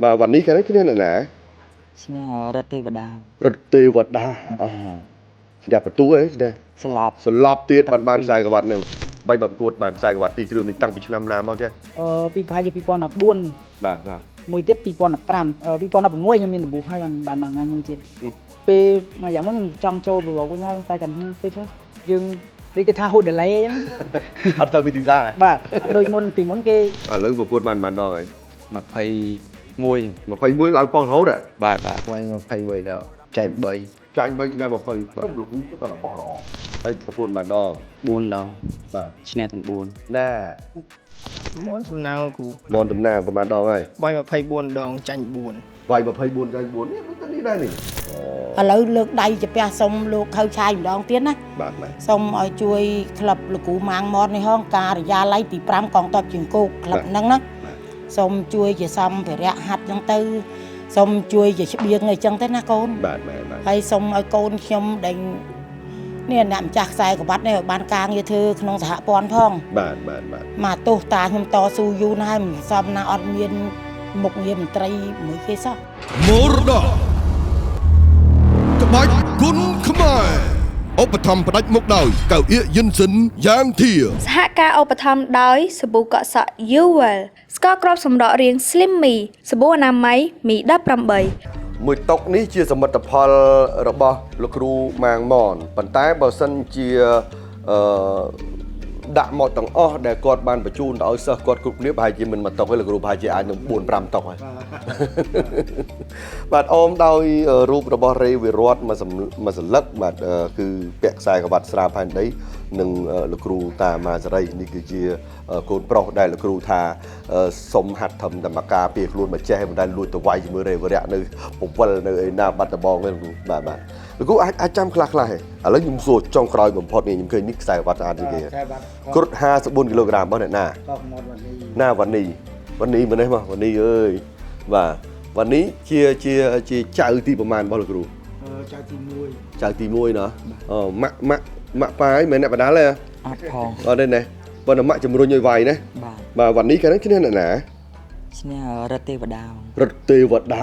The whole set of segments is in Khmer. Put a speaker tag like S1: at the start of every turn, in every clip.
S1: vàวันนี้cái này là nè
S2: ឈ្នះរត់ទេវតា
S1: រត់ទេវតាស្ដាប់បន្ទូអីស្ដាប់
S2: ស្លាប់
S1: សន្លប់ទៀតបានខ្សែក្រវ៉ាត់នឹងបីប្រកួតបានខ្សែក្រវ៉ាត់ទីគ្រឿងនេះតាំងពីឆ្នាំណាមកចេះ
S3: ពីប្រហែលជា2014
S1: បាទបាទ
S3: មួយទៀត2015 2016ខ្ញុំមានដំបូងហើយបានថ្ងៃមួយទៀតពេលមកយ៉ាងហ្នឹងចង់ចូលប្រវត្តិហ្នឹងតែតែពេលហ្នឹងយើងដូចគេថាហូតដេឡេអញ្ចឹង
S1: អត់ទៅពីទីសា
S3: បាទដូចមុនពីមុនគេ
S1: ឥឡូវប្រកួតបានដងហើយ
S2: 21
S1: 21ឡើងប៉ងរហូតហ៎
S2: បាទបាទ
S4: 21ដល់ចែក3
S1: ចាញ់បីដល់20គ្រប់លោកទៅប៉ងរហូតហើយប្រកួតបានដង
S2: 4ដង
S1: បាទ
S2: ឈ្នះទាំង
S1: ណា
S4: មកសំណាងគ្រូ
S1: បនដំណើរប្រហែលដងហើយ
S4: បាយ24ដងចាញ់4
S1: វាយ24ចាញ់4នេះទៅនេះដែរនេះ
S5: ឥឡូវលើកដៃចាពះសុំលោកខៅឆាយម្ដងទៀតណា
S1: បាទបាទ
S5: សុំឲ្យជួយក្លឹបលោកគ្រូម៉ាងម៉តនេះហងការិយាល័យទី5កងទ័ពជើងគោកក្លឹបហ្នឹងណាសុំជួយជាសម្ភារៈហាត់ហ្នឹងទៅសុំជួយជាស្បៀងអីចឹងទៅណាកូន
S1: បាទបាទបាទ
S5: ហើយសុំឲ្យកូនខ្ញុំដេញនេះអ្នកម្ចាស់ខ្សែក្រវ៉ាត់នេះឲ្យបានការងារធ្វើក្នុងសហព័ន្ធផង
S1: បាទបាទបាទ
S5: មកទោសតាខ្ញុំតស៊ូយូរណាស់ហើយមិនសមណាអត់មានមុខងារមន្ត្រីមួយគេសោះ
S6: មរតកក្បាច់គុណខ្មែរឧបត្ថម្ភផ្ដាច់មុខដោយកៅអៀកយិនសិនយ៉ាងធា
S7: សហការឧបត្ថម្ភដោយសាប៊ូកក់សក់ UWELL ស្ករគ្រាប់សម្រក់រាង Slim Me សាប៊ូអនាម័យ Me 18
S1: មួយតុកនេះជាសមិទ្ធផលរបស់លោកគ្រូម៉ាងម៉នប៉ុន្តែបើសិនជាដាក់មកទាំងអស់ដែលគាត់បានបញ្ជូនទៅឲ្យសិស្សគាត់គ្រប់គ្នាប្រហែលជាមិនមកតុកទេលោកគ្រូប្រហែលជាអាចនឹង4 5តុកហើយបាទអូមដោយរូបរបស់រេវិរតមួយសន្លឹកបាទគឺពាក់ខ្សែក្រវ៉ាត់ស្រាផែនដីនិងលោកគ្រូតាម៉ាសេរីនេះគឺជាកូនប្រុសដែលលោកគ្រូថាសុំហាត់ធ្វើតែមកការពារខ្លួនមកចេះមិនដែលលួចទៅវាយជាមួយរេវិរៈនៅពវលនៅឯណាបាត់ដំបងទេបាទបាទលោកគ្រូអាចចាំខ្លះៗហ៎ឥឡូវខ្ញុំសួរចុងក្រោយបំផុតនេះខ្ញុំឃើញនេះខ្សែក្រវ៉ាត់ស្អាតជាងគេគ្រុត54គីឡូក្រាមរបស់អ្នកណាណាវ៉ានីម្នេះមកវ៉ានីអើយបាទវ៉ានីជាចៅទីប្រមាណរបស់លោកគ្រូ
S3: ចៅទី1
S1: ចៅទី1ណាម៉ាក់ប៉ាឯងមិនអ្នកបដាល់ទេ
S2: អត់ផង
S1: អត់ទេណាបើម៉ាក់ជំរុញឲ្យវាយណា
S2: បាទ
S1: បាទវ៉ានីកាលហ្នឹងឈ្នះអ្នកណា
S2: ឈ្នះរត់ទេវតា
S1: រត់ទេវតា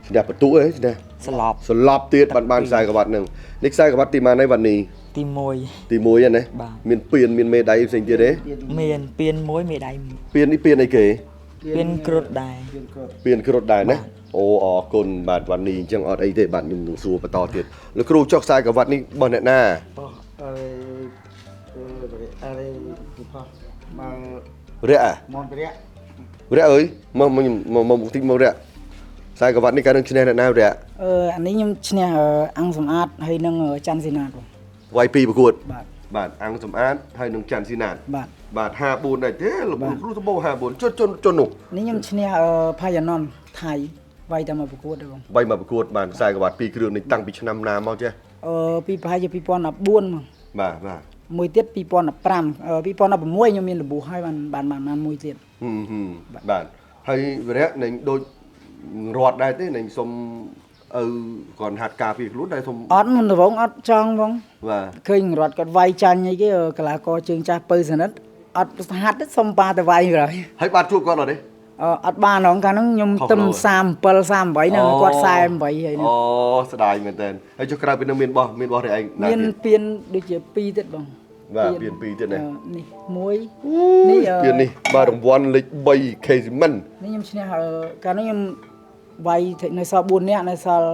S1: ឈ្នះបន្ទូអីឈ្នះ
S2: ស្លាប់
S1: សន្លប់ទៀតបានខ្សែក្រវ៉ាត់ហ្នឹងនេះខ្សែក្រវ៉ាត់ទីម៉ានហើយវ៉ានី
S2: ទី1
S1: ទី1ហ្នឹងណា
S2: បាទ
S1: មានពៀនមានមេដៃផ្សេងទៀតទេ
S2: មានពៀន1មេដៃ
S1: ពៀននេះពៀនអីគេ
S2: ពៀនគ្រុតដែរ
S1: ពៀនគ្រុតដែរណាអូអរគុណបាទវ៉ានីអញ្ចឹងអត់អីទេបាទខ្ញុំនឹងសួរបន្តទៀតលោកគ្រូចុះខ្សែក្រវ៉ាត់នេះរបស់អ្នកណា
S3: អរេទីផោះមក
S1: រះ
S3: មនព្រះ
S1: រះអើយមកតិចមករះខ្សែក្រវ៉ាត់នេះកាលនឹងឈ្នះអ្នកណារះ
S3: អានេះខ្ញុំឈ្នះអង្គសម្អាតហើយនឹងច័ន្ទសេនាតបង
S1: វាយ2ប្រកួត
S3: បាទ
S1: បាទអង្គសម្អាតហើយនឹងច័ន្ទស៊ីណាត
S3: បាទ
S1: បាទ54ដែរទេលោកគ្រូសម្បូរ54ជន់នោះ
S3: នេះខ្ញុំឈ្នះផាយ៉ាណនថៃវាយតែមកប្រកួតទេបង
S1: បីមកប្រកួតបានខ្សែក្រវ៉ាត់2គ្រឿងនេះតាំងពីឆ្នាំណាមកចេះ
S3: ពីប្រហែលជា2014មក
S1: បាទបាទ
S3: មួយទៀត2015 2016ខ្ញុំមានលបួសហើយបានមួយទៀត
S1: បាទហើយវិរៈនឹងដូចរត់ដែរទេនឹងសុំឪគាត់ហាត់ការពារខ្លួនដែរសុំ
S3: អត់មិនរងអត់ចង់បង
S1: បាទ
S3: ឃើញរត់គាត់វាយចាញ់អីគេកលាករជើងចាស់ពៅសនិតអត់ហាត់ទេសុំប៉ាទៅវាយទៅហើយ
S1: ហើយបានជួបគាត់អត់ទេ
S3: អត់បានហងកាលហ្នឹងខ្ញុំទឹម37 38នៅគាត់48ហើយហ្នឹង
S1: អូស្ដាយមែនតើហើយចុះក្រៅពីនឹងមានបោះរឯងណា
S3: មាន
S1: ទៀត
S3: ពៀនដូចជា2ទៀតបង
S1: បាទពៀន2ទៀតណា
S3: នេះមួយនេះ
S1: ពៀននេះបាទរង្វាន់លេខ3 Casiman
S3: នេះខ្ញុំឈ្នះកាលហ្នឹងខ្ញុំវាយនៅសល់4នាក់នៅសល់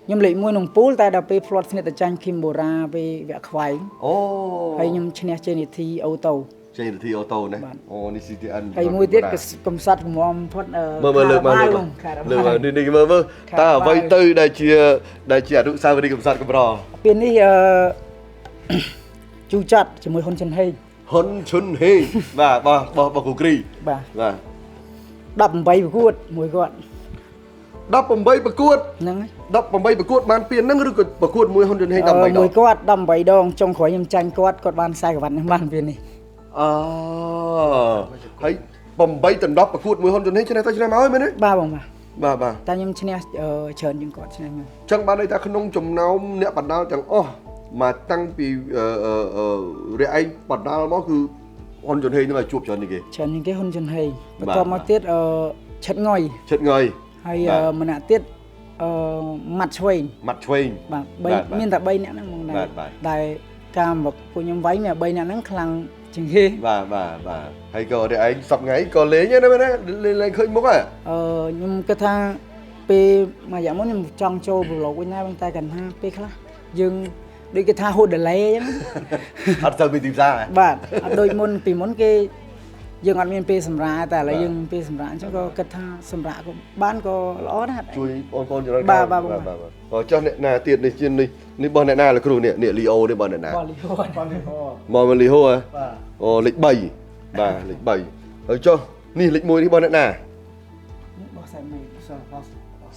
S3: ខ្ញុំលេខ1ក្នុងពូលតែដល់ពេល plot ស្និទ្ធតែចាញ់ Kim Bora ពេលវគ្គខ្វែង
S1: អូ
S3: ហើយខ្ញុំឈ្នះជេនីធីអូតូ
S1: ចេញនាទីអូតូណាអូនេះ CTN
S3: ហើយមួយទៀតកំសត់កំមផុត
S1: មើលលើមើលនេះមើលតើអ្វីទៅដែលជាអនុស្សាវរីយ៍កំសត់កំរ
S3: ពេលនេះជូចាត់ជាមួយហ៊ុនចិនហេង
S1: ហ៊ុនឈុនហេងបាទបោះគូគ្រី
S3: បាទ
S1: បាទ
S3: 18ប្រកួតមួយគាត់
S1: 18ប្រកួត
S3: ហ្នឹងហើយ
S1: 18ប្រកួតបានពៀនហ្នឹងឬក៏ប្រកួតមួយហ៊ុនចិនហេង18ដង
S3: មួយគាត់18ដងចុងក្រោយខ្ញុំចាញ់គាត់បានខ្សែក្រវ៉ាត់នេះបានពេលនេះ
S1: ហើយ8ដណ្ដប់ប្រកួតមួយហ៊ុនចិនហេងឆ្នាំទៅឆ្នាំមកហើយមែនទេ
S3: បាទបងបាទ
S1: បាទ
S3: តែខ្ញុំឈ្នះច្រើនជាងគាត់ឈ្នះខ្ញុំ
S1: ចឹងបានន័យថាក្នុងចំណោមអ្នកបណ្ដាលទាំងអស់មកតាំងពីរយៈឯងបណ្ដាលមកគឺហ៊ុនចិនហេងនឹងឲ្យជួបច្រើននេះគេ
S3: ច្រើនជាងគេហ៊ុនចិនហេង
S1: បាទ
S3: បន្ទាប់មកទៀត chất ngồi
S1: ចិត្តងុយ
S3: ហើយ
S1: បាទ
S3: ម្នាក់ទៀតម៉ាត់ឆ្វេង
S1: មាត់ឆ្វេង
S3: បាទ
S1: បាទ
S3: មានតែ3នាក់ហ្នឹងហ្មង
S1: បាទបាទ
S3: ដែលការមកពួកខ្ញុំវាយមាន3នាក់ហ្នឹងខ្លាំងជាងគេ
S1: បាទហើយក៏អ្នកឯងសប្ងៃក៏លេងណាមែនទេលេងឃើញមុខហ៎
S3: ខ្ញុំគិតថាពេលមួយយ៉ាងមុនខ្ញុំចង់ចូលប្រឡូកវិញដែរប៉ុន្តែគាត់ថាពេលខ្លះយើងដូចគេថាហូតដលេអញ្ចឹង
S1: អត់ទៅពីទីផ្សារហ៎
S3: បាទអត់ដូចមុនពីមុនគេយើងអត់មានពេលសម្រាតែឥឡូវយើងពេលសម្រាអញ្ចឹងក៏គិតថាសម្រាក៏បានក៏ល្អដែរ
S1: ជួយបងប្អូនចំណុច
S3: បាទ
S1: ក៏ចុះអ្នកណាទៀតនេះជានេះបងអ្នកណាលោកគ្រូនេះលីអូនេះបងអ្នកណា
S3: បលីហូ
S1: មកលីហូហ៎
S3: បាទ
S1: អូលេខ3បាទលេខ3ហើយចុះនេះលេខ1នេះបងអ្នកណា
S3: បោះខ្សែមេសោះ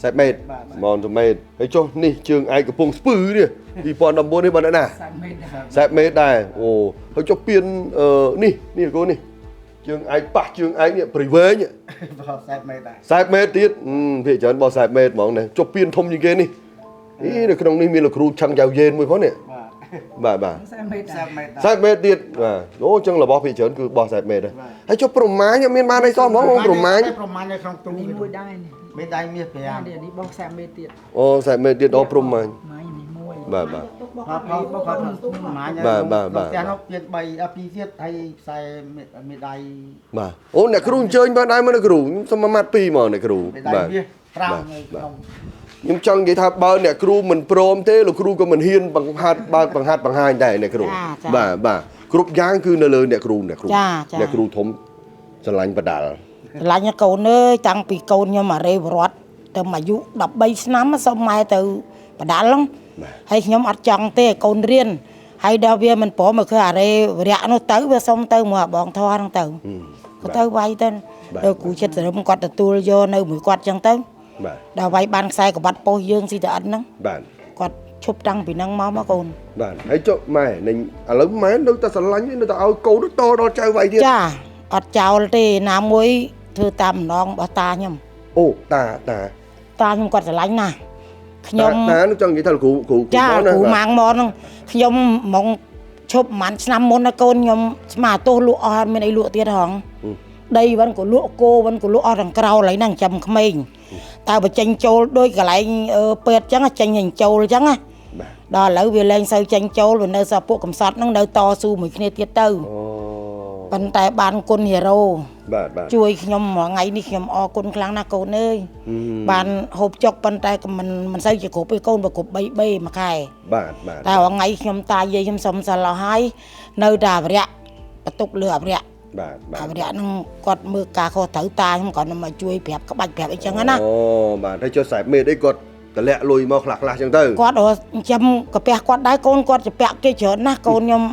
S1: សែបមេត
S3: បាទ
S1: មនតមេតហើយចុះនេះជើងឯកកំពុងស្ពឺនេះ2019នេះបងអ្នកណា
S3: ខ្សែមេដែរ
S1: សែបមេតដែរអូហើយចុះពៀននេះកូននេះជើងឯកប៉ះជើងឯកនេះព្រៃវែង
S3: បោះខ្សែមេដែរ
S1: សែបមេតទៀតភាគច្រើនបោះសែបមេតហ្មងណាចុះពៀនធំជាងគេនេះនៅក្នុងនេះមានលោកគ្រូឆឹងចៅយេនមួយផងនេះ
S3: បាទ
S1: បាទ
S3: ខ្សែមេដែរ
S1: សែបមេតទៀតបាទអូចឹងរបស់ភាគច្រើនគឺបោះសែបមេតដែរហើយចុះប្រមាញមានបានអីសោះហ្មងប្រមាញ
S3: ប្រមាណនៅក្នុងទូនេះមួយដែរនេះ
S4: មេដៃមាស
S3: នេះបោះខ្សែមេទៀត
S1: អូសែបមេតទៀតដល់ប្រមាញ
S3: ម៉ៃនេះមួយ
S1: បាទ
S4: បាទប្រមាណ
S1: បាទ
S4: ផ្ទះនោះពៀន3 2ទៀតហើយខ្សែមេដៃ
S1: បាទអូអ្នកគ្រូអញ្ជើញបានដែរមកអ្នកគ្រូខ្ញុំសុំមួយម៉ាត់2ហ្មងអ្នកគ្រូ
S4: មេដៃ
S1: បាទ
S4: មាស5នៅក្នុង
S1: ខ្ញុំចង់និយាយថាបើអ្នកគ្រូមិនព្រមទេលោកគ្រូក៏មិនហ៊ានបង្ហាត់បង្ហាញដែរអ្នកគ្រូបាទគ្រប់យ៉ាងគឺនៅលើអ្នកគ្រូអ្នកគ្រូធំស្រឡាញ់បដាល់
S5: ឆ្លាញ់កូនអើយតាំងពីកូនខ្ញុំអារេវរត់ទៅអាយុ13ឆ្នាំសុំម៉ែទៅបដាល់ហ្នឹងហើយខ្ញុំអត់ចង់ទេកូនរៀនហើយដល់វាមិនព្រមមកគឺអារេវរៈនោះទៅវាសុំទៅមកបងធរហ្នឹងទៅគាត់ទៅវាយទៅដល់គ្រូចិត្តសរឹមគាត់ទទួលយកនៅមួយគាត់ចឹងទៅ
S1: បាទ
S5: ដល់វាយបានខ្សែក្បាត់ពោះយើងស៊ីតអិនហ្នឹង
S1: បាទ
S5: គាត់ឈប់តាំងពីហ្នឹងមកកូន
S1: បាទហើយចុះម៉ែនឹងឥឡូវម៉ែនៅតែស្រឡាញ់នៅតែឲ្យកូនតដល់ចៅវាយទៀត
S5: ចាអត់ចោលទេណាមួយធ្វើតាមម្ដងរបស់តាខ្ញុំ
S1: អូតា
S5: ខ្ញុំគាត់ស្រឡាញ់ណាស់ខ្ញុំ
S1: តានឹងចង់និយាយថាគ្រូ
S5: ចាគ្រូម៉ាងមកហ្នឹងខ្ញុំហ្មងឈប់ប្រហែលឆ្នាំមុនណាកូនខ្ញុំស្មាទោសលក់អស់អត់មានអីលក់ទៀតហងដីវិញក៏លក់គោវិញក៏លក់អស់ទាំងក្រោលហើយហ្នឹងចាំក្មេងតើបើចេញចូលដូចកន្លែងពេទ្យអញ្ចឹងចេញចេញចូលអញ្ចឹងណាដល់ឥឡូវវាលែងសូវចេញចូលវានៅសពួកកំសត់ហ្នឹងនៅតស៊ូមួយគ្នាទៀតទៅ
S1: អូ
S5: ប៉ុន្តែបានគុណហេរ៉ូ
S1: បាទ
S5: ជួយខ្ញុំមួយថ្ងៃនេះខ្ញុំអរគុណខ្លាំងណាស់កូនអើយបានហូបចុកប៉ុន្តែក៏មិនសូវជាគ្រប់ឯកូនបើគ្រប់3បេមួយខែ
S1: បាទ
S5: តែថ្ងៃខ្ញុំតាយាយខ្ញុំសុំសិលហើយនៅតែអវរៈបន្ទុកលើអវរៈ
S1: បាទ
S5: អវរៈហ្នឹងគាត់មើលការខុសត្រូវតាខ្ញុំគាត់មកជួយប្រាប់ក្បាច់ប្រាប់អីចឹងណា
S1: អូបាទហើយចុះសែបមេតអីគាត់តម្លាក់លុយមកខ្លះចឹងទៅ
S5: គាត់ចាំកាពះគាត់ដែរកូនគាត់ជាពាក់គេច្រើនណាស់កូនខ្ញុំ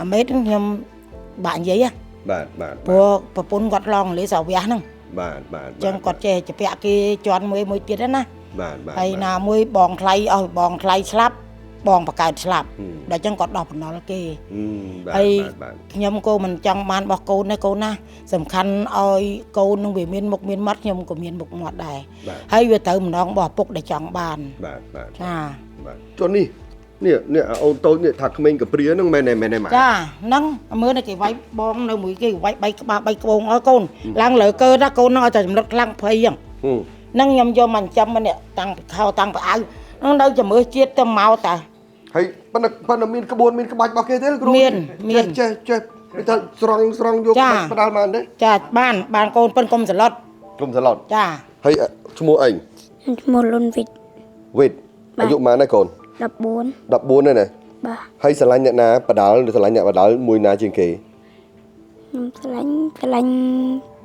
S5: អាមេតខ្ញុំបាក់និយាយ
S1: បាទ
S5: ព្រោះប្រពន្ធគាត់ឡងលេសាវះហ្នឹង
S1: បាទ
S5: ចឹងគាត់ចេះជាពាក់គេជន់មួយទៀតណា
S1: បាទ
S5: ហើយណាមួយបងថ្លៃឲ្យបងថ្លៃស្លាប់បងបកើតស្លាប់ដល់ចឹងគាត់ដោះបំណុលគេ
S1: បាទ
S5: ខ្ញុំក៏មិនចង់បានរបស់កូនទេកូនណាសំខាន់ឲ្យកូននឹងវាមានមុខមានមាត់ខ្ញុំក៏មានមុខមាត់ដែរហើយវាត្រូវម្ដងរបស់ពុកដែលចង់បាន
S1: បាទ
S5: ចា
S1: បាទចុះនេះអូនតូចនេះថាក្មេងកាព្រាហ្នឹងមែនទេម៉ែ
S5: ចាហ្នឹងមើលនៅគេវាយបងនៅមួយគេវាយ3ក្បាល3ក្បូងឲ្យកូនឡើងលើកើណាកូនហ្នឹងឲ្យតែចម្លឹកខ្លាំងភ័យហ្នឹងខ្ញុំយកមកចិញ្ចឹមនេះតាំងពីខោតាំងពីអៅហ្នឹងនៅជំរឿជាតិទៅមកតា
S1: ហើយប៉ុន្តែមានក្បួនមានក្បាច់របស់គេទេគ្រូ
S5: មាន
S1: ចេះទៅស្រង់យកផ្ដាល់បានទេ
S5: ចាបានកូនប៉ុនកុំសឡុត
S1: គុំសឡុត
S5: ចា
S1: ហើយឈ្មោះអី
S7: ឈ្មោះលុនវិត
S1: វិតអាយុប៉ុន្មានហើយកូន
S7: 14
S1: 14ទេណា
S7: បាទ
S1: ហើយស្រឡាញ់អ្នកណាបដាល់ឬស្រឡាញ់អ្នកបដាល់មួយណាជាងគេ
S7: ខ្ញុំស្រឡាញ់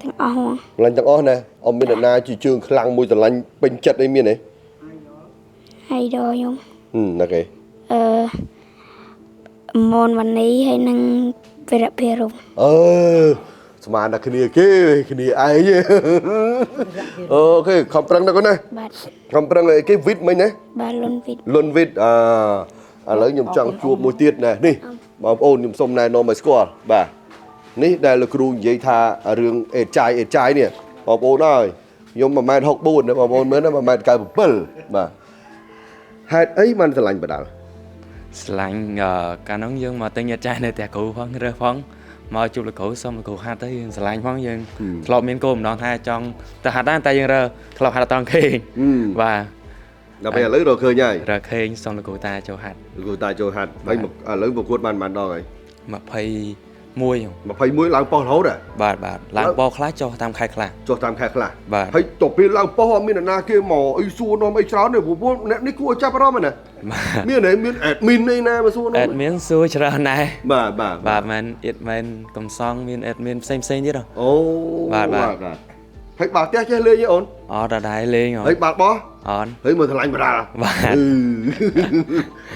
S7: ទាំងអស់ហ្មង
S1: ស្រឡាញ់ទាំងអស់ណាអត់មានអ្នកណាជាជើងខ្លាំងមួយស្រឡាញ់ពេញចិត្តអីមានទេ
S7: ហើយដល់ខ្ញុំ
S1: ណាគេ
S7: មនវណ្ណីហើយនឹងវិរៈភិរម
S1: ស្មានតែគ្នាគេគ្នាឯងអូខេខំប្រឹងណាកូនណា
S7: បាទ
S1: ខំប្រឹងគេវិតមិញណា
S7: បាទលុនវិត
S1: លុនវិតឥឡូវខ្ញុំចង់ជួបមួយទៀតណានេះបងប្អូនខ្ញុំសូមណែនាំឲ្យស្គាល់បាទនេះដែលលោកគ្រូនិយាយថារឿងអេតចាយនេះបងប្អូនអើយខ្ញុំ1.64ម៉ែត្រណាបងប្អូនមើលណា1.97ម៉ែត្របាទហេតុអីបានស្រឡាញ់បដាល់
S8: ស្រឡាញ់កាលនោះយើងមកទិញអេតចាយនៅផ្ទះគ្រូផងរើសផង មកជួបលោកគ្រូសុំលោកគ្រូហាត់ទៅយើងស្រឡាញ់ផងយើងធ្លាប់មានគោលបំណងថាចង់ទៅហាត់ដែរតែយើងរើធ្លាប់ហាត់អត់តឃើញបាទ
S1: ដល់ពេលឥឡូវរកឃើញហើយ
S8: រកឃើញសុំលោកគ្រូតាចូលហាត់
S1: លោកគ្រូតាចូលហាត់ហើយឥឡូវប្រកួតបានដងហើយ
S8: 21
S1: ឡើងប៉ុស្តិ៍រហូត
S8: បាទឡើងបោខ្លះចុះតាមខែខ្លះ បាទ
S1: ហើយតទៅពេលឡើងប៉ុស្តិ៍អត់មានអ្នកណាគេមកអីសួរនាំអីច្រើនទេព្រោះអ្នកនេះគួរឲ្យចាប់អារម្មណ៍ណាមានអេដមីនឯណាមកសួរនាំ
S8: អេដមីនសួរច្រើនដែរ
S1: បាទ
S8: មែនអេដមែនកំសងមានអេដមីនផ្សេងទៀតហ៎
S1: អូ
S8: បាទ
S1: ហើយបាល់ផ្ទះចេះលេងទេអូន
S8: អត់ដែរលេង
S1: ហើយបាល់បោះ
S8: អត់
S1: ហើយមើលថ្លាញ់បដាល់
S8: បាទ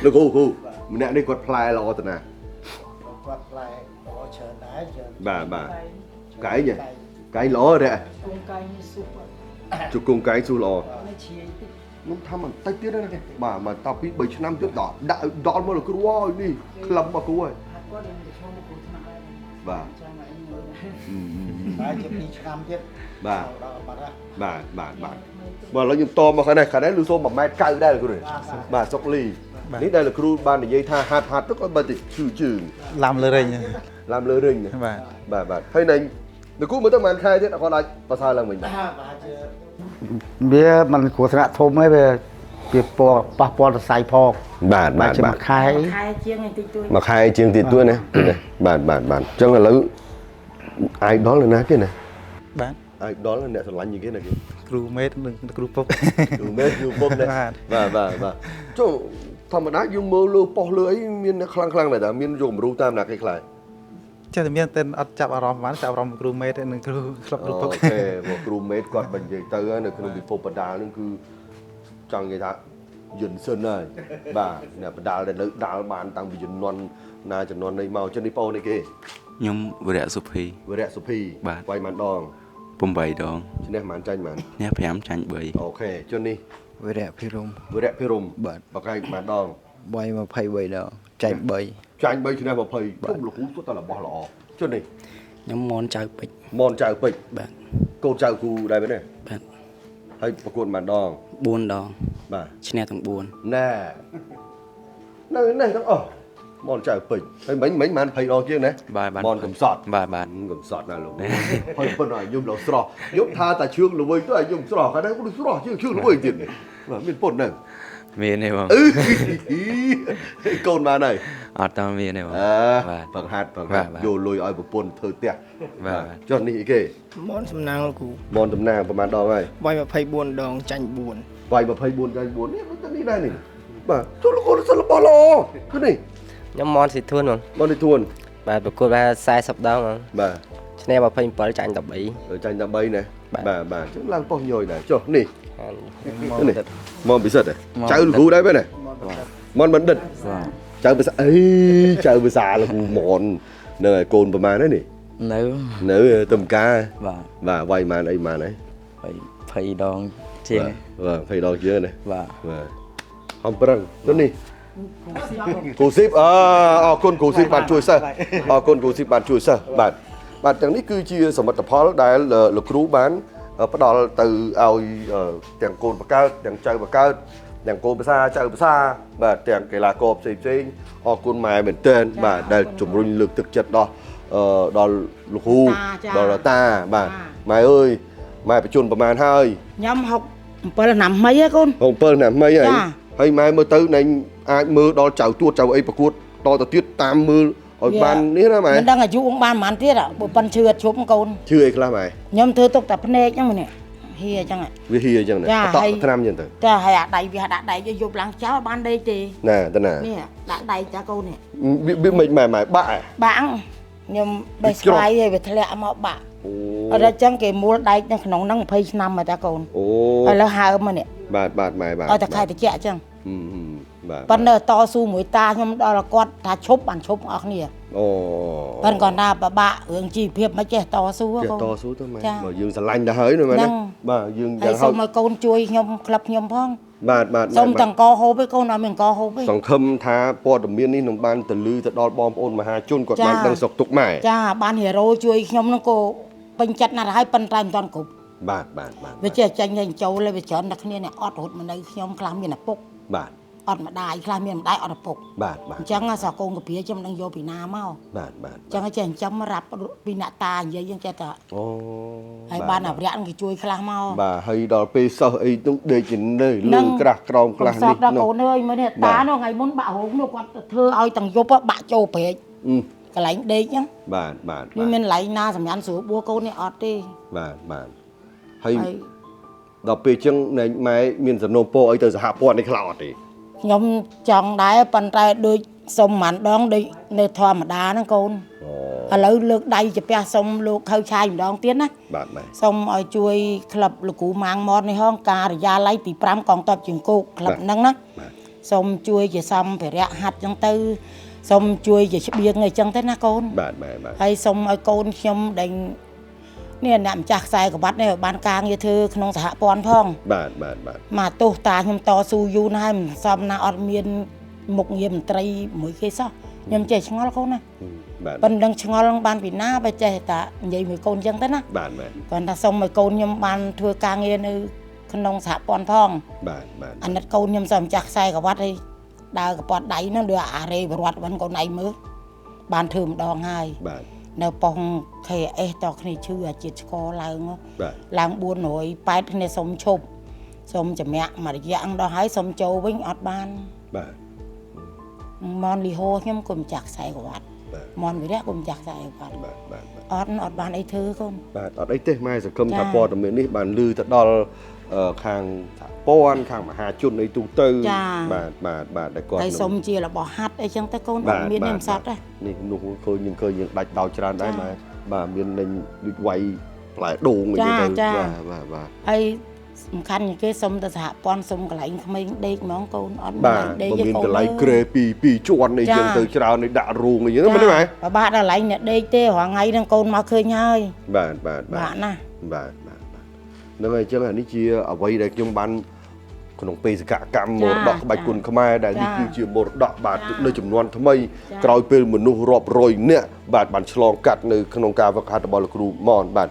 S1: លោកគ្រូម្នាក់នេះគាត់ផ្លែល្អទៅណា
S4: គាត់ផ្លែល្អច្រើនដែរច្រើន
S1: បាទកែងកែងល្អទេ
S3: កូនកាយនេះស៊ុប
S1: ជង្គង់កែងស៊ូល្អ
S3: នេះឈាយតិច
S1: ខ្ញុំថាមិនតិចទៀតណាបាទមកតពី3ឆ្នាំទៀតដាក់ដល់មកលោកគ្រូហើយនេះក្លឹបមកគ្រូហើយ
S3: ហាត់គាត់នឹងទៅឈ្មោះមកគ្រូថ្នាក់ហើយ
S1: បាទ
S3: ចាំមកអីមើល
S4: តែជា2ឆ្នាំទៀត
S1: បាទ
S4: ដល់បាត់ហើយ
S1: បាទឥឡូវខ្ញុំតមកខាងនេះលឺសូម1.9 ម៉ែត្រដែរលោកគ្រូបាទសុកលីនេះដែលលោកគ្រូបាននិយាយថាហាត់ទៅក៏បើតិចជើង
S9: ឡាំលើរេង
S1: ឡាំលើរឹងបាទហើយនឹងលោកគ្រូមើលទៅមិនខែទៀតអត់គាត់អាចប្រសើរឡើងវិញបាទ
S4: បាទជា
S10: វាមិនគ្រោះថ្នាក់ធំទេវាប៉ះពាល់សរសៃផង
S1: បាទ
S10: មួយខែ
S5: ខែជាងបន្តិចតួច
S1: មួយខែជាងទៀតទួណាបាទអញ្ចឹងឥឡូវ idol ណាគេណា
S9: បាទ
S1: idol អ្នកស្រឡាញ់ជាងគេណាគេ
S9: គ្រូមេតនិងគ្រូពុក
S1: គ្រូមេគ្រូពុកណាបាទចុះធម្មតាយើងមើលលើប៉ុស្តិ៍លើអីមានអ្នកខ្លាំងមែនតើមានយកគំរូតាមណាគេខ្លាច
S9: ចេះតែមានតែអត់ចាប់អារម្មណ៍បានចាប់អារម្មណ៍គ្រូមេតនិងគ្រូក្លឹបគ្រូពុក
S1: អូខេមកគ្រូមេតគាត់បញ្និយាយទៅនៅក្នុងពិភពបណ្ដាលហ្នឹងគឺចង់និយាយថាយន្តសិនហើយបាទអ្នកបណ្ដាលដែលនៅដាល់បានតាំងពីជំនាន់ណាជំនាន់នេះមកចឹងនេះបងនេះគេ
S11: ខ្ញុំវរៈសុភី
S1: វរៈសុភី
S11: បាទ
S1: វាយបានដង
S11: 8 ដង
S1: ឈ្នះបានចាញ់បាន
S11: ឈ្នះ5ចាញ់
S1: អូខេចុះនេះ
S10: វរៈភិរម
S1: វរៈភិរម
S10: បាទ
S1: បកែកបានដង
S10: វាយ23ដងចែក3
S1: ចាញ់3ឈ្នះ20ខ្ញុំលោកគ្រូគាត់តែរបស់ល្អចុះនេះ
S11: ខ្ញុំមនចៅពេជ្រ
S1: មនចៅពេជ្រ
S11: បាទ
S1: កូនចៅគ្រូដែរមែនទេ
S11: បាទ
S1: ហើយប្រកួតបានដង
S11: 4 ដង
S1: បាទ
S11: ឈ្នះទាំង
S1: ណែនៅនេះទាំងអស់មនចៅពេជ្រហើយមិញបាន20ដងជាងណា
S8: បាទ
S1: មនកំសត់
S8: បាទ
S1: កំសត់ណាលោកហើយប៉ុន្តែខ្ញុំលោកស្រស់ខ្ញុំថាតែជឿងល្វីទៅឲ្យខ្ញុំស្រស់គាត់ហ្នឹងគាត់ស្រស់ជឿងល្វីទៀតនេះបាទមានប៉ុនហ្នឹង
S8: មានទេបង
S1: កូនបានហើយ
S8: អត់តមានទេបង
S1: បង្ហាត់
S8: បាទ
S1: យកលុយឲ្យប្រពន្ធធ្វើផ្ទះ
S8: បាទ
S1: ចុះនេះអីគេ
S10: មនសំណាងលោកគ្រូ
S1: មនតំណាងប្រហែលដងហើយ
S10: វាយ24ដងចាញ់4
S1: វាយ24ចាញ់4នេះដូចនេះដែរនេះបាទទូលោកគាត់សិលបល្អគឺនេះ
S12: ខ្ញុំមនស៊ីធួនបង
S1: មននេះទួន
S12: បាទប្រកួតបាន40ដងបង
S1: បាទ
S12: ឈ្នះ27ចាញ់13
S1: ចាញ់13ណាបាទចឹងឡើងប៉ុស្តិ៍ញយដែរចុះនេះ
S12: មក
S1: នេះមកពិសិដ្ឋចៅលោកគ្រូដែរមែនទេមនបណ្ឌិតចៅភាសាអីចៅភាសាលោកគ្រូមននៅឲ្យកូនប្រហែលនេះ
S2: នៅ
S1: តំការ
S2: បាទ
S1: បាទវាយបានអីបានហើយ
S2: 20ដងជាង
S1: បាទ20ដងជាងណា
S2: បាទ
S1: បាទហំប្រឹងទៅនេះគ្រូស៊ីបអរគុណគ្រូស៊ីបបានជួយសិស្សអរគុណគ្រូស៊ីបបានជួយសិស្សបាទទាំងនេះគឺជាសមិទ្ធផលដែលលោកគ្រូបានផ្ដល់ទៅឲ្យទាំងកូនបកើតទាំងចៅបកើតទាំងកូនភាសាចៅភាសាបាទទាំងកីឡាករផ្សេងអរគុណម៉ែមែនទែនបាទដែលជំរុញលើកទឹកចិត្តដល់លោកគ្រូដល់តាបាទម៉ែអើយម៉ែបញ្ជនប្រហែលហើយ
S5: ខ្ញុំ67ឆ្នាំថ្មីហ៎កូន
S1: 7ឆ្នាំថ្មីហើយម៉ែមើលទៅណែអាចមើលដល់ចៅទួតចៅអីប្រកួតតទៅទៀតតាមមើលឲ្យបាននេះណាម៉ែ
S5: មិនដឹងអាយុôngបានប៉ុន្មានទៀតបើប៉ុនឈឺអត់ជប់កូន
S1: ឈឺអីខ្លះម៉ែ
S5: ខ្ញុំធ្វើទុកតែភ្នែកហ្នឹងម្នាក់ហៀអញ្ចឹង
S1: វាហៀអញ្ចឹងណាតក់ឆ្នាំអញ្ចឹងទៅ
S5: តែហើយអាដៃវាដាក់ដៃយប់ឡើងចោលបានដេកទេ
S1: ណាតើណា
S5: នេះដាក់ដៃតាកូននេះ
S1: វាមិនម៉ែបាក់
S5: បាក់ខ្ញុំបេះស្វាយហើយវាធ្លាក់មកបាក់អត់អញ្ចឹងគេមូលដែកនៅក្នុងហ្នឹង20ឆ្នាំមកតាកូន
S1: អូ
S5: ឥឡូវហើមនេះ
S1: បាទម៉ែបាទ
S5: ឲ្យតែខែតិចអញ្ចឹង
S1: បាទ
S5: ប៉ុន្តែតស៊ូមួយតាខ្ញុំដល់គាត់ថាឈប់បានឈប់អស់គ្នា
S1: អូ
S5: ប៉ុន្តែគាត់ថាបបាក់រឿងជីវភាពមិនចេះតស៊ូ
S1: ចេះ
S5: កូន
S1: តស៊ូទៅម៉ែបើយើងស្រឡាញ់ទៅហើយណាម៉ែណាបាទយើង
S5: ហើ
S1: យ៉ាង
S5: យ
S1: ហោ
S5: សូ
S1: ច
S5: មឲ្យកូនជួយខ្ញុំក្លឹបខ្ញុំផង
S1: បាទ
S5: សូមទាំងកហូបឯងកូនអត់មានកហូបឯង
S1: សង្ឃឹមថាព័ត៌មាននេះនឹងបានទៅលឺទៅដល់បងប្អូនមហាជនគាត់បានដឹងសុខទុក្ខម៉ែ
S5: ចាបានហេរ៉ូជួយខ្ញុំហ្នឹងក៏ពេញចិត្តណាស់ហើយប៉ុន្តែមិនតាន់គ្រប់
S1: បាទ
S5: វាចេះចាញ់ចេញចូលហើយវាច្រើនតែគ្នានេះអត់រត់មកនៅខ្ញុំខ្លះមានឪពុក
S1: បាទ
S5: អត់ម្ដាយខ្លះមានម្ដាយអត់ឪពុក
S1: បាទ
S5: អញ្ចឹងសកូនកាពីខ្ញុំមិនដឹងយកពីណាមក
S1: បាទ
S5: អញ្ចឹងចេះចិញ្ចឹមរាប់ពីអ្នកតានិយាយយើងចេះតែ
S1: អូ
S5: ហើយបានអាវរៈគេជួយខ្លះមក
S1: បាទហើយដល់ពេលសិស្សអីនោះដេកនៅលើក្រាស់ក្រោមខ្លះ
S5: ស
S1: នេះ
S5: ពដល់កូនអើយមើលនេះតានោះថ្ងៃមុនបាក់រោងនោះគាត់ធ្វើឲ្យទាំងយប់បាក់ចូលព្រែកកន្លែងដេកហ្នឹង
S1: បាទ
S5: វាមានកន្លែងណាសម្រាប់ស្រួលបួកូននេះអត់ទេ
S1: បាទហើយដល់ពេលចឹងណែម៉ែមានសំណូមពរអីទៅសហព័ន្ធនេះខ្លះអត់ទេ
S5: ខ្ញុំចង់ដែរប៉ុន្តែដូចសុំមិនដងដូចនៅធម្មតាហ្នឹងកូនឥឡូវលើកដៃជាផ្ទះសុំលោកខៅឆាយម្ដងទៀតណា
S1: បាទម៉ែ
S5: សុំឲ្យជួយក្លឹបលោកគ្រូម៉ាងម៉តនេះហងការិយាល័យទី5កងទ័ពជើងគោកក្លឹបហ្នឹងណាសុំជួយជាសម្ភារៈហាត់ចឹងទៅសុំជួយជាស្បៀងអីចឹងទៅណាកូន
S1: បាទម៉ែ
S5: ហើយសុំឲ្យកូនខ្ញុំដែលនេះអ្នកម្ចាស់ខ្សែក្រវ៉ាត់នេះបានការងារធ្វើក្នុងសហព័ន្ធផង
S1: បាទ
S5: មកទោសតាខ្ញុំតស៊ូយូរណាស់មិនសមណាអត់មានមុខងារមន្ត្រីមួយគេសោះខ្ញុំចេះឆ្ងល់កូនណា
S1: បាទ
S5: ប៉ុន្តែឆ្ងល់បានពីណាបើចេះតែនិយាយមួយកូនចឹងទៅណា
S1: បាទម៉ែ
S5: គាត់ថាសុំឲ្យកូនខ្ញុំបានធ្វើការងារនៅក្នុងសហព័ន្ធផង
S1: បាទ
S5: អាណិតកូនខ្ញុំសមម្ចាស់ខ្សែក្រវ៉ាត់ហើយដើរកប៉ាត់ដៃហ្នឹងដូចអារេបរតបានកូនឯងមើលបានធ្វើម្ដងហើយ
S1: បាទ
S5: នៅប៉ុង KS តគ្នាឈឺអាជាតិឆ្កឡើង
S1: បាទ
S5: ឡើង480គ្នាសុំឈប់សុំចម្រាក់មួយរយៈអង្ដោះហើយសុំចូលវិញអត់បាន
S1: បាទ
S5: មនលីហោខ្ញុំក៏ម្ចាស់ខ្សែក្រវ៉ាត់មនវិរៈក៏ម្ចាស់ខ្សែក្រវ៉ាត់អត់បានអីធ្វើកូន
S1: បាទអត់អីទេម៉ែសង្គមថាព័ត៌មាននេះបានលឺទៅដល់ខាងសហព័ន្ធខាងមហាជនអីទូទៅបាទដែលគាត់
S5: ហើយសុំជារបស់ហាត់អីចឹងទៅកូនអត់មានខ្ញុំសត់ទេ
S1: នេះនោះឃើញយើងដាច់ដោចច្រើនដែរម៉ែបាទមានលេងដូចវាយផ្លែដូងអីទៅបាទ
S5: ហើយសំខាន់ជាងគេសុំទៅសហព័ន្ធសុំកន្លែងក្មេងដេកហ្មងកូនអត់
S1: បាទមានកន្លែងក្រេ2ជាន់អីចឹងទៅច្រើននេះដាក់រូងអីចឹងមិនទេម៉ែ
S5: បាទដល់កន្លែងអ្នកដេកទេរាល់ថ្ងៃហ្នឹងកូនមកឃើញហើយ
S1: បាទណា
S5: បាទ
S1: ហ្នឹងហើយចឹងអានេះជាអ្វីដែលខ្ញុំបានក្នុងបេសកកម្មមរតកក្បាច់គុណខ្មែរដែលនេះគឺជាមរតកបាទនៅចំនួនថ្មីក្រោយពេលមនុស្សរាប់រយនាក់បាទបានឆ្លងកាត់នៅក្នុងការវឹកហាត់របស់លោកគ្រូម៉នបាទ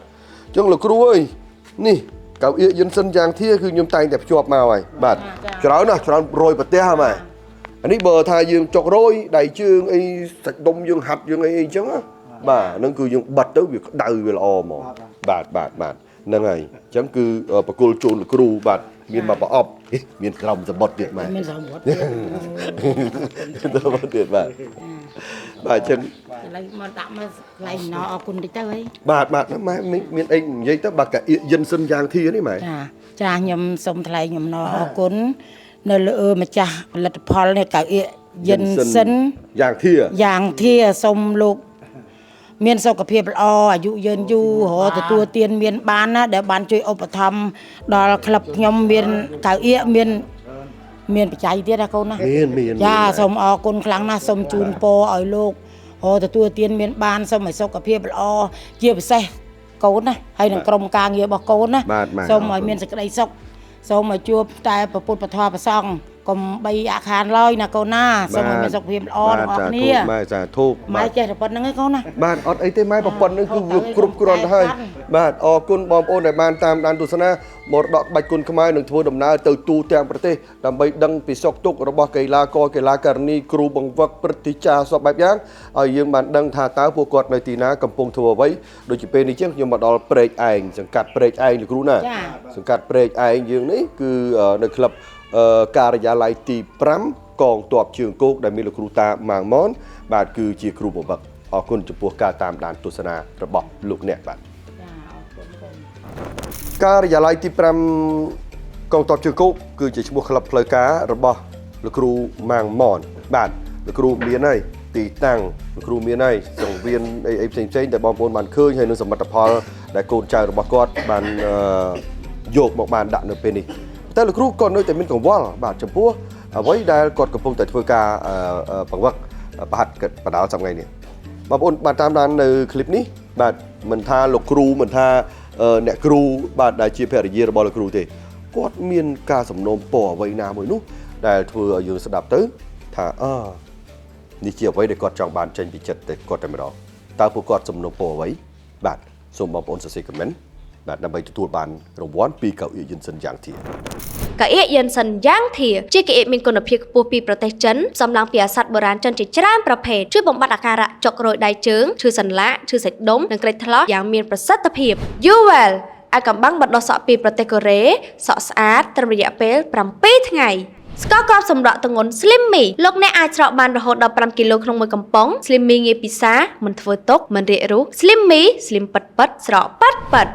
S1: ចឹងលោកគ្រូអើយនេះកៅអៀកយិនសិនយ៉ាងធាគឺខ្ញុំតែងតែភ្ជាប់មកហើយបាទច្រើនណាស់ច្រើនរយប្រទេសហ្នឹងម៉ែអានេះបើថាយើងចុករយដៃជើងអីសាច់ដុំយើងហាត់យើងអីអញ្ចឹងបាទហ្នឹងគឺយើងបិទទៅវាក្តៅវាល្អហ្មងបាទហ្នឹងហើយអញ្ចឹងគឺបកគលជូនលោកគ្រូបាទមានមកប្រអប់មានក្រមសបុតទៀតម៉ែមានសបុតទៀតបាទអញ្ចឹង
S5: ឥឡូវមកដាក់មកកន្លែងណអរគុណតិចទៅហី
S1: បាទម៉ែមានអីនិយាយទៅបាទកៅអៀកយិនសិនយ៉ាងធានេះម៉ែ
S5: ចាខ្ញុំសូមថ្លែងអំណរអរគុណនៅលើម្ចាស់ផលិតផលនេះកៅអៀកយិនសិនយ៉ាងធាសូមលោកមានសុខភាពល្អអាយុយឺនយូររទទួលទានមានបានណាដែលបានជួយឧបត្ថម្ភដល់ក្លឹបខ្ញុំមានកៅអៀកមានបច្ច័យទៀតណាកូនណា
S1: មាន
S5: ចាសូមអរគុណខ្លាំងណាស់សូមជូនពរឲ្យលោកទទួលទានមានបានសូមឲ្យសុខភាពល្អជាពិសេសកូនណាហើយនឹងក្រុមការងាររបស់កូនណាសូមឲ្យមានសេចក្តីសុខសូមឲ្យជួបតែព្រះពុទ្ធពធព្រះសង្ឃកុំបីអាខានឡើយណាកូនណាសូមឲ្យមានសុខភាពល្អទាំងអស់គ្នា
S1: ម៉ែសាធុ
S5: ម៉ែចេះតែប៉ុណ្្នឹងឯងកូនណា
S1: បាទអត់អីទេម៉ែប៉ុណ្្នឹងគឺវាគ្រប់គ្រាន់ទៅហើយបាទអរគុណបងប្អូនដែលបានតាមដានទស្សនាមរតកក្បាច់គុណខ្មែរនឹងធ្វើដំណើរទៅទូទាំងប្រទេសដើម្បីដឹងពីសុខទុក្ខរបស់កីឡាករកីឡាការិនីគ្រូបង្វឹកព្រឹទ្ធាចារ្យសពបែបយ៉ាងឲ្យយើងបានដឹងថាតើពួកគាត់នៅទីណាកំពុងធ្វើអ្វីដូចជាពេលនេះចឹងខ្ញុំមកដល់ព្រែកឯងសង្កាត់ព្រែកឯងលោកគ្រូណាសង្កាត់ព្រែកឯងយើងនេះគឺនៅក្លឹបការិយាល័យទី5កងទ័ពជើងគោកដែលមានលោកគ្រូតាម៉ាងម៉នបាទគឺជាគ្រូបង្វឹកអរគុណចំពោះការតាមដានទស្សនារបស់លោកអ្នកបាទការិយាល័យទី5កងទ័ពជើងគោកគឺជាឈ្មោះក្លឹបផ្លូវការរបស់លោកគ្រូម៉ាងម៉នបាទលោកគ្រូមានហើយទីតាំងលោកគ្រូមានហើយសង្វៀនអីផ្សេងៗដែលបងប្អូនបានឃើញហើយនឹងសមិទ្ធផលដែលកូនចៅរបស់គាត់បានយកមកបានដាក់នៅពេលនេះតែលោកគ្រូក៏នៅតែមានកង្វល់បាទចំពោះអ្វីដែលគាត់កំពុងតែធ្វើការបង្វឹកប្រហាត់បដាល់សប្តាហ៍នេះបងប្អូនបានតាមដាននៅคลิปនេះបាទមិនថាលោកគ្រូមិនថាអ្នកគ្រូបាទដែលជាភរិយារបស់លោកគ្រូទេគាត់មានការសំណូមពរអ្វីណាមួយនោះដែលធ្វើឲ្យយើងស្ដាប់ទៅថានេះជាអ្វីដែលគាត់ចង់បានចេញពីចិត្តតែគាត់តែម្ដងតើពួកគាត់សំណូមពរអ្វីបាទសូមបងប្អូនសរសេរខមមិន បាទដើម្បីទទួលបានរង្វាន់ពីកៅអៀយិនសិនយ៉ាងធៀ
S7: កៅអៀយិនសិនយ៉ាងធៀជាកៅអៀមានគុណភាពខ្ពស់ពីប្រទេសចិនសំឡងពីអាសត្វបុរាណចិនជាច្រើនប្រភេទជួយបំបត្តិអាការៈចុករយដៃជើងឈឺសន្លាក់ឈឺសាច់ដុំនិងក្រិចថ្លោះយ៉ាងមានប្រសិទ្ធភាព Uwell អាចកំបាំងបណ្ដោះសក់ពីប្រទេសកូរ៉េសក់ស្អាតត្រឹមរយៈពេល7ថ្ងៃ ស្ករគ្រាប់សម្រក់ទម្ងន់ Slimmy លោកអ្នកអាចស្រកបានរហូតដល់5គីឡូក្នុងមួយកំប៉ុង Slimmy ងាយពិសាមិនធ្វើទុកមិនរាករូស Slimmy Slim ប៉ិតៗស្រកប៉ិតៗ